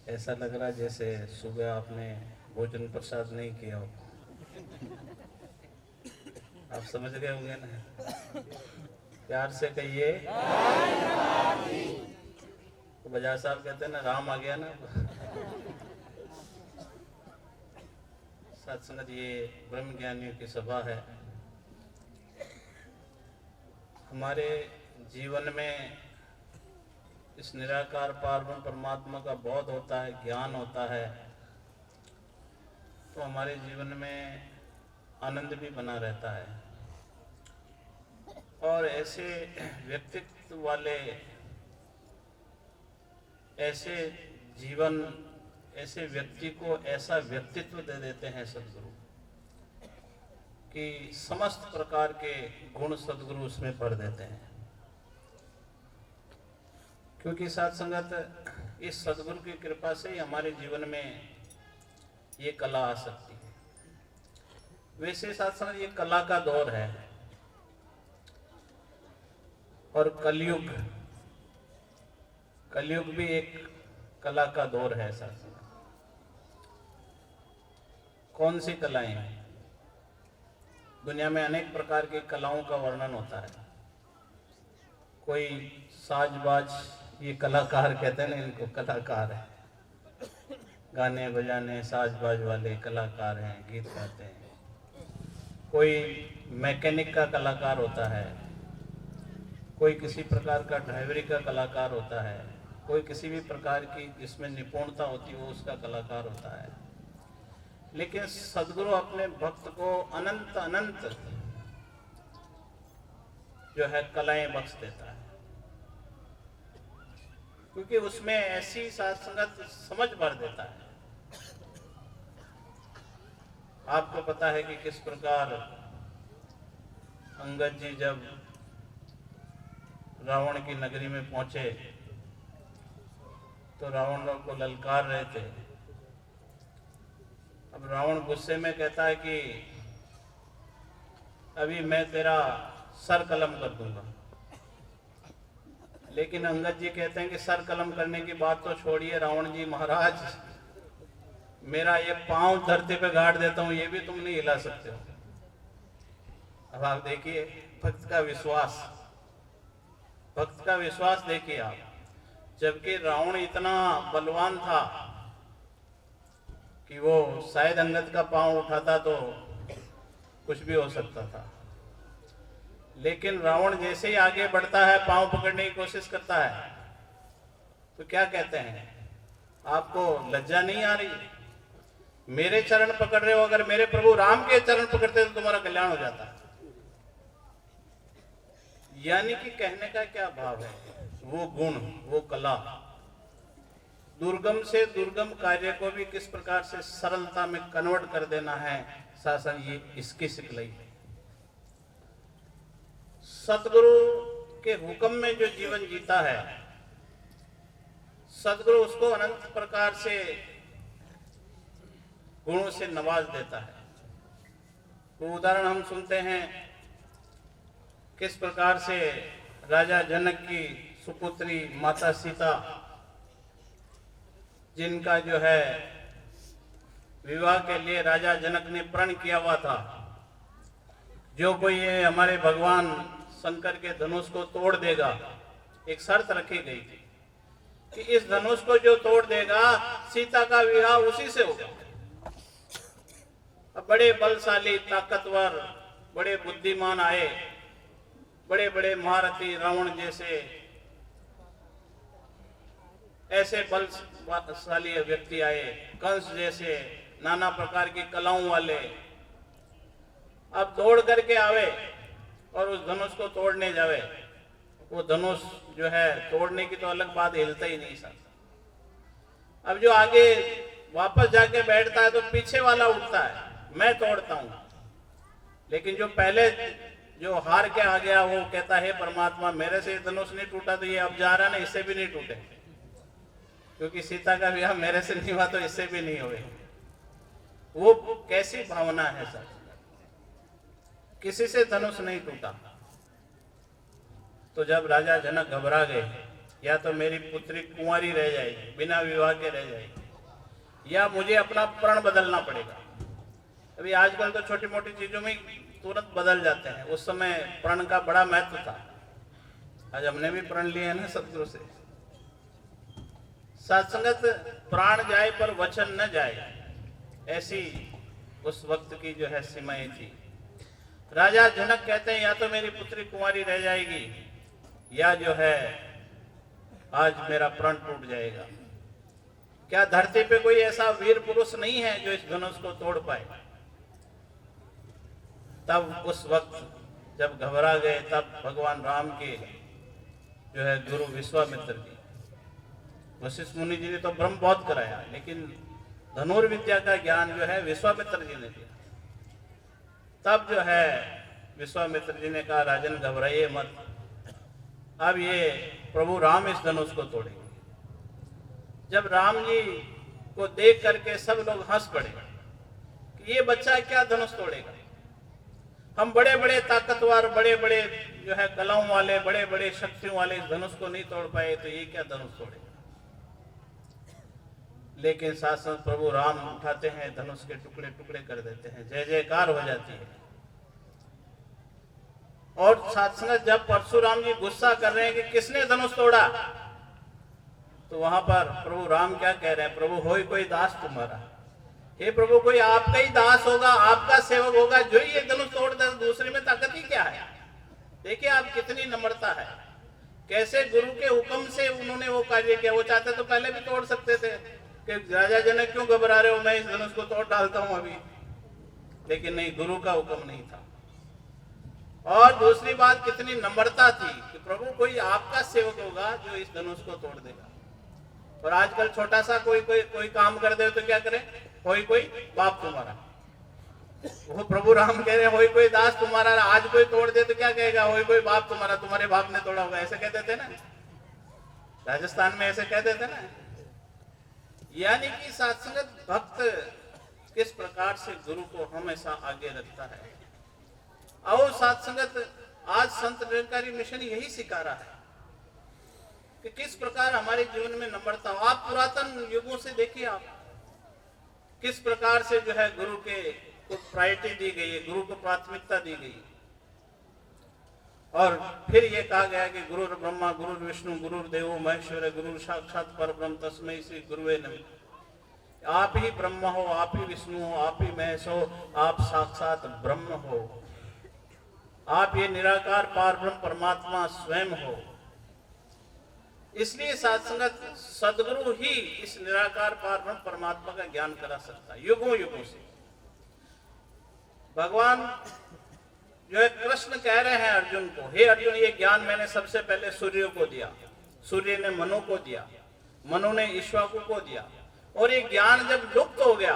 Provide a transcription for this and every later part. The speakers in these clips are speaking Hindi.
ऐसा लग रहा जैसे सुबह आपने भोजन प्रसाद नहीं किया हो। आप समझ गए होंगे ना, प्यार से कहिए। तो बजाज साहब कहते हैं ना, राम आ गया ना। साथ संगत, ये ब्रह्म ज्ञानियों की सभा है। हमारे जीवन में इस निराकार पारब्रह्म परमात्मा का बोध होता है, ज्ञान होता है, तो हमारे जीवन में आनंद भी बना रहता है। और ऐसे व्यक्तित्व वाले, ऐसे जीवन, ऐसे व्यक्ति को ऐसा व्यक्तित्व दे देते हैं सदगुरु कि समस्त प्रकार के गुण सदगुरु उसमें भर देते हैं। क्योंकि साथ संगत, इस सदगुरु की कृपा से ही हमारे जीवन में ये कला आ सकती है। वैसे साथ संगत, ये कला का दौर है और कलयुग भी एक कला का दौर है। साथ संगत, कौन सी कलाएं हैं? दुनिया में अनेक प्रकार की कलाओं का वर्णन होता है। कोई साजबाज, ये कलाकार कहते हैं ना, इनको कलाकार है, गाने बजाने साजबाज वाले कलाकार हैं, गीत गाते हैं। कोई मैकेनिक का कलाकार होता है, कोई किसी प्रकार का ड्राइवरी का कलाकार होता है, कोई किसी भी प्रकार की जिसमें निपुणता होती है वो उसका कलाकार होता है। लेकिन सदगुरु अपने भक्त को अनंत अनंत जो है कलाएं बख्श देता है, क्योंकि उसमें ऐसी साथ संगत समझ भर देता है। आपको पता है कि किस प्रकार अंगद जी जब रावण की नगरी में पहुंचे तो रावण को ललकार रहे थे। अब रावण गुस्से में कहता है कि अभी मैं तेरा सर कलम कर दूंगा। लेकिन अंगद जी कहते हैं कि सर कलम करने की बात तो छोड़िए रावण जी महाराज, मेरा ये पांव धरती पे गाड़ देता हूं, ये भी तुम नहीं हिला सकते हो। अब आप देखिए भक्त का विश्वास, भक्त का विश्वास देखिए आप। जबकि रावण इतना बलवान था कि वो शायद अंगद का पांव उठाता तो कुछ भी हो सकता था। लेकिन रावण जैसे ही आगे बढ़ता है, पांव पकड़ने की कोशिश करता है, तो क्या कहते हैं, आपको लज्जा नहीं आ रही? मेरे चरण पकड़ रहे हो, अगर मेरे प्रभु राम के चरण पकड़ते तो तुम्हारा कल्याण हो जाता। यानी कि कहने का क्या भाव है, वो गुण, वो कला, दुर्गम से दुर्गम कार्य को भी किस प्रकार से सरलता में कन्वर्ट कर देना है, शासन ये इसकी सिखलाई है। सतगुरु के हुक्म में जो जीवन जीता है, सतगुरु उसको अनंत प्रकार से गुणों से नवाज देता है। वो उदाहरण हम सुनते हैं किस प्रकार से राजा जनक की सुपुत्री माता सीता, जिनका जो है विवाह के लिए राजा जनक ने प्रण किया हुआ था, जो कोई ये हमारे भगवान शंकर के धनुष को तोड़ देगा, एक शर्त रखी गई थी कि इस धनुष को जो तोड़ देगा सीता का विवाह उसी से होगा। अब बड़े बलशाली, ताकतवर, बड़े बुद्धिमान आए, बड़े बड़े महारथी रावण जैसे ऐसे बलशाली व्यक्ति आए, कंस जैसे नाना प्रकार की कलाओं वाले। अब दौड़ करके आवे और उस धनुष को तोड़ने जावे, वो धनुष जो है तोड़ने की तो अलग बात, हिलता ही नहीं सकता। अब जो आगे वापस जाके बैठता है तो पीछे वाला उठता है, मैं तोड़ता हूं। लेकिन जो पहले जो हार के आ गया वो कहता है परमात्मा, मेरे से धनुष नहीं टूटा तो ये अब जा रहा है ना, इससे भी नहीं टूटे, क्योंकि सीता का विवाह मेरे से नहीं हुआ तो इससे भी नहीं हुए। वो कैसी भावना है सर, किसी से धनुष नहीं टूटा। तो जब राजा जनक घबरा गए, या तो मेरी पुत्री कुंवारी रह जाएगी, बिना विवाह के रह जाएगी, या मुझे अपना प्रण बदलना पड़ेगा। अभी आजकल तो छोटी मोटी चीजों में तुरंत बदल जाते हैं, उस समय प्रण का बड़ा महत्व था। आज हमने भी प्रण लिए हैं ना सदगुरु से। सत्संगत प्राण जाए पर वचन न जाए, ऐसी उस वक्त की जो है सीमाएं थी। राजा जनक कहते हैं या तो मेरी पुत्री कुंवारी रह जाएगी या जो है आज मेरा प्रण टूट जाएगा। क्या धरती पे कोई ऐसा वीर पुरुष नहीं है जो इस धनुष को तोड़ पाए? तब उस वक्त जब घबरा गए, तब भगवान राम के जो है गुरु विश्वामित्र जी, वशिष्ठ मुनि जी ने तो ब्रह्म बहुत कराया, लेकिन धनुर्विद्या का ज्ञान जो है विश्वामित्र जी ने दिया। तब जो है विश्वामित्र जी ने कहा राजन घबराइए मत, अब ये प्रभु राम इस धनुष को तोड़ेंगे। जब राम जी को देख करके सब लोग हंस पड़े कि ये बच्चा क्या धनुष तोड़ेगा, हम बड़े बड़े ताकतवर, बड़े बड़े जो है कलाओं वाले, बड़े बड़े शक्तियों वाले इस धनुष को नहीं तोड़ पाए, तो ये क्या धनुष तोड़ेगा। लेकिन साथ साथ प्रभु राम उठाते हैं, धनुष के टुकड़े टुकड़े कर देते हैं, जय जयकार हो जाती है। और साथ साथ जब परशुराम जी गुस्सा कर रहे हैं कि किसने धनुष तोड़ा, तो वहां पर प्रभु राम क्या कह रहे हैं, प्रभु होई कोई दास तुम्हारा। हे प्रभु, कोई आपका ही दास होगा, आपका सेवक होगा जो ये धनुष तोड़ दे, दूसरे में ताकत ही क्या है। देखिए आप कितनी नम्रता है, कैसे गुरु के हुक्म से उन्होंने वो कार्य किया। वो चाहते तो पहले भी तोड़ सकते थे कि राजा जनक क्यों घबरा रहे हो, मैं इस धनुष को तोड़ डालता हूं अभी, लेकिन नहीं, गुरु का हुक्म नहीं था। और दूसरी बात कितनी नम्रता थी कि प्रभु कोई आपका सेवक होगा जो इस धनुष को तोड़ देगा। और आजकल छोटा सा कोई काम कर दे तो क्या करे, होई कोई बाप तुम्हारा। वो प्रभु राम कह रहे हैं होई कोई दास तुम्हारा, आज कोई तोड़ दे तो क्या कहेगा, होई कोई बाप तुम्हारा, तुम्हारे बाप ने तोड़ा होगा, ऐसे कहते थे ना, राजस्थान में ऐसे कहते थे ना। यानी कि सत्संगत भक्त किस प्रकार से गुरु को हमेशा आगे रखता है। और सत्संगत आज संत निरंकारी मिशन यही सिखा रहा है कि किस प्रकार हमारे जीवन में नम्रता हो। आप पुरातन युगों से देखिए, आप किस प्रकार से जो है गुरु के को प्रायोरिटी दी गई है, गुरु को प्राथमिकता दी गई। और फिर ये कहा गया कि गुरु ब्रह्मा गुरु विष्णु गुरु देवो महेश्वर गुरु साक्षात परब्रह्म तस्मै श्री गुरुवे नमः। आप ही ब्रह्म हो, आप ही विष्णु हो, आप ही महेश हो, आप साक्षात ब्रह्म हो, आप ये निराकार पारब्रह्म परमात्मा स्वयं हो। इसलिए सत्संगत सदगुरु ही इस निराकार पारब्रह्म परमात्मा का ज्ञान करा सकता है युगों युगों से। भगवान जो है कृष्ण कह रहे हैं अर्जुन को, हे अर्जुन, ये ज्ञान मैंने सबसे पहले सूर्य को दिया, सूर्य ने मनु को दिया, मनु ने ईश्वाकु को दिया, और ये ज्ञान जब लुप्त हो गया,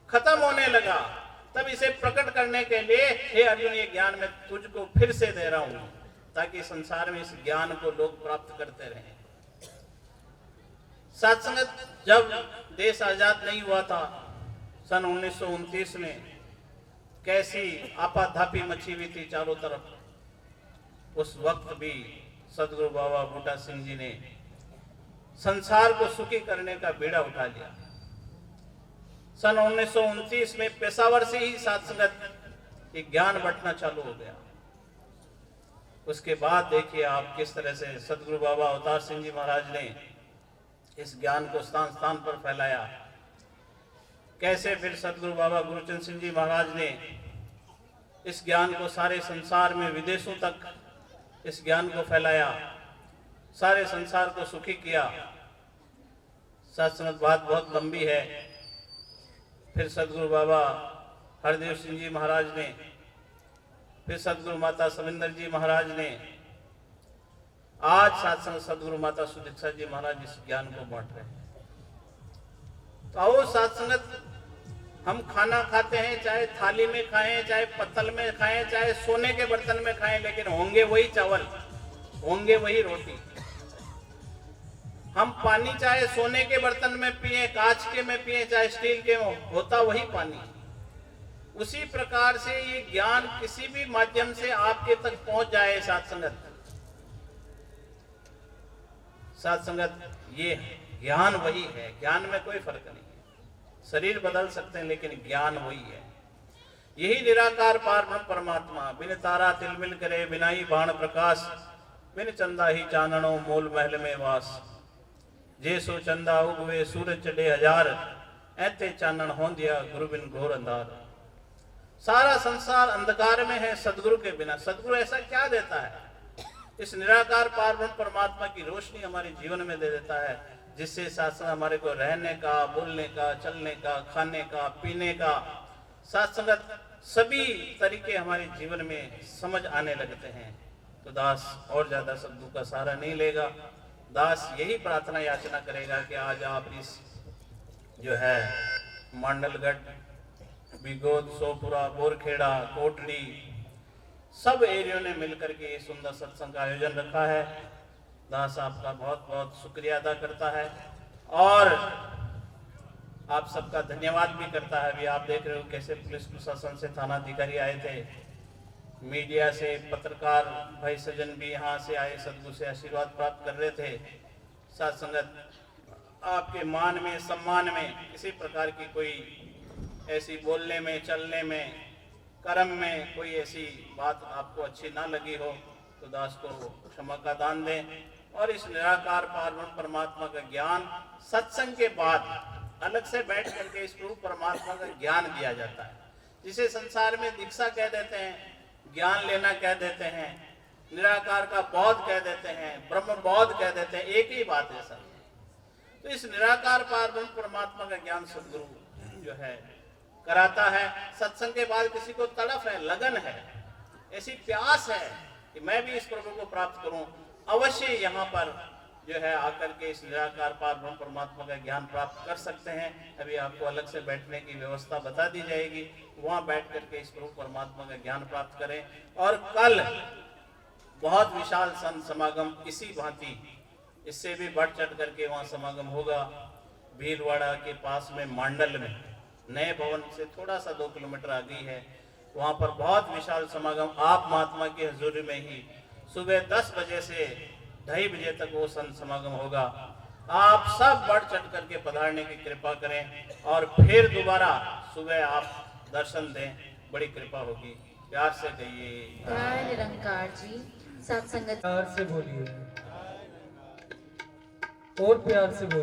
खत्म होने लगा, तब इसे प्रकट करने के लिए हे अर्जुन ये ज्ञान मैं तुझको फिर से दे रहा हूं, ताकि संसार में इस ज्ञान को लोग प्राप्त करते रहें। सत्संगत जब देश आजाद नहीं हुआ था सन 1929 में, कैसी आपाधापी मची हुई थी चारों तरफ, उस वक्त भी सदगुरु बाबा बूटा सिंह जी ने संसार को सुखी करने का बीड़ा उठा लिया। सन 1929 में पेशावर से ही सत्संगत एक ज्ञान बंटना चालू हो गया। उसके बाद देखिए आप किस तरह से सदगुरु बाबा अवतार सिंह जी महाराज ने इस ज्ञान को स्थान स्थान पर फैलाया, कैसे फिर सदगुरु बाबा गुरुचंद सिंह जी महाराज ने इस ज्ञान को सारे संसार में, विदेशों तक इस ज्ञान को फैलाया, सारे संसार को सुखी किया। सत्संगत बात बहुत लंबी है। फिर सदगुरु बाबा हरदेव सिंह जी महाराज ने, फिर सदगुरु माता सविंदर जी महाराज ने, आज सत्संग सदगुरु माता सुदीक्षा जी महाराज इस ज्ञान को बांट रहे हैं। तो आओ सत्संगत, हम खाना खाते हैं, चाहे थाली में खाएं, चाहे पत्तल में खाएं, चाहे सोने के बर्तन में खाएं, लेकिन होंगे वही चावल, होंगे वही रोटी। हम पानी चाहे सोने के बर्तन में पिए, कांच के में पिए, चाहे स्टील के में, होता वही पानी। उसी प्रकार से ये ज्ञान किसी भी माध्यम से आपके तक पहुंच जाए, सत्संगत ये ज्ञान वही है, ज्ञान में कोई फर्क नहीं है। शरीर बदल सकते हैं लेकिन ज्ञान वही है। यही निराकार पार ब्रह्म परमात्मा, बिन तारा तिलमिल करे बिनाई बाण प्रकाश, बिन चंदा ही चानणो मूल महल में वास, जे सो चंदा उगवे सूरज चढ़े हजार, ऐते चानण होंदिया गुरु बिन घोर अंधार। सारा संसार अंधकार में है सदगुरु के बिना। सदगुरु ऐसा क्या देता है? इस निराकार पार ब्रह्म परमात्मा की रोशनी हमारे जीवन में दे देता है, जिससे साथ हमारे को रहने का, बोलने का, चलने का, खाने का, पीने का, साथ संगत सभी तरीके हमारे जीवन में समझ आने लगते हैं। तो दास और ज्यादा सदगुरु का सहारा नहीं लेगा। दास यही प्रार्थना याचना करेगा कि आज आप इस जो है मांडलगढ़, बिगोद, सोपुरा, बोरखेड़ा, कोटड़ी सब एरियो ने मिलकर के ये सुंदर सत्संग का आयोजन रखा है। दास आपका बहुत बहुत शुक्रिया अदा करता है और आप सबका धन्यवाद भी करता है। अभी आप देख रहे हो कैसे पुलिस प्रशासन से थाना अधिकारी आए थे, मीडिया से पत्रकार भाई सज्जन भी यहाँ से आए, सदगुरु से आशीर्वाद प्राप्त कर रहे थे। साथ संगत आपके मान में, सम्मान में किसी प्रकार की कोई ऐसी बोलने में, चलने में, कर्म में कोई ऐसी बात आपको अच्छी ना लगी हो तो दास को क्षमा का दान दें। और इस निराकार पारब्रह्म परमात्मा का ज्ञान सत्संग के बाद अलग से बैठ करके इस प्रभु परमात्मा का ज्ञान दिया जाता है, जिसे संसार में दीक्षा कह देते हैं, ज्ञान लेना कह देते हैं, निराकार का बोध कह देते हैं, ब्रह्म बोध कह देते हैं, एक ही बात है सब। तो इस निराकार पारब्रह्म परमात्मा का ज्ञान सदगुरु जो है कराता है। सत्संग के बाद किसी को तड़फ है, लगन है, ऐसी प्यास है कि मैं भी इस प्रभु को प्राप्त करूं, अवश्य यहाँ पर जो है आकर के इस निराकार पारब्रह्म परमात्मा का ज्ञान प्राप्त कर सकते हैं। अभी आपको अलग से बैठने की व्यवस्था बता दी जाएगी, वहां बैठ करके इस प्रभु परमात्मा का ज्ञान प्राप्त करें। और कल बहुत विशाल संत समागम इसी भांति, इससे भी बढ़ चढ़ करके वहां समागम होगा भीलवाड़ा के पास में मांडल में, नए भवन से थोड़ा सा 2 किलोमीटर आगे है। वहां पर बहुत विशाल समागम आप महात्मा की हजूरी में ही सुबह 10 बजे से 2:30 बजे तक वो संत समागम होगा। आप सब बढ़ चढ़ करके पधारने की कृपा करें और फिर दोबारा सुबह आप दर्शन दें, बड़ी कृपा होगी। प्यार से कहिए निरंकार जी। सत्संगत प्यार से बोलिए और प्यार से बोलिए।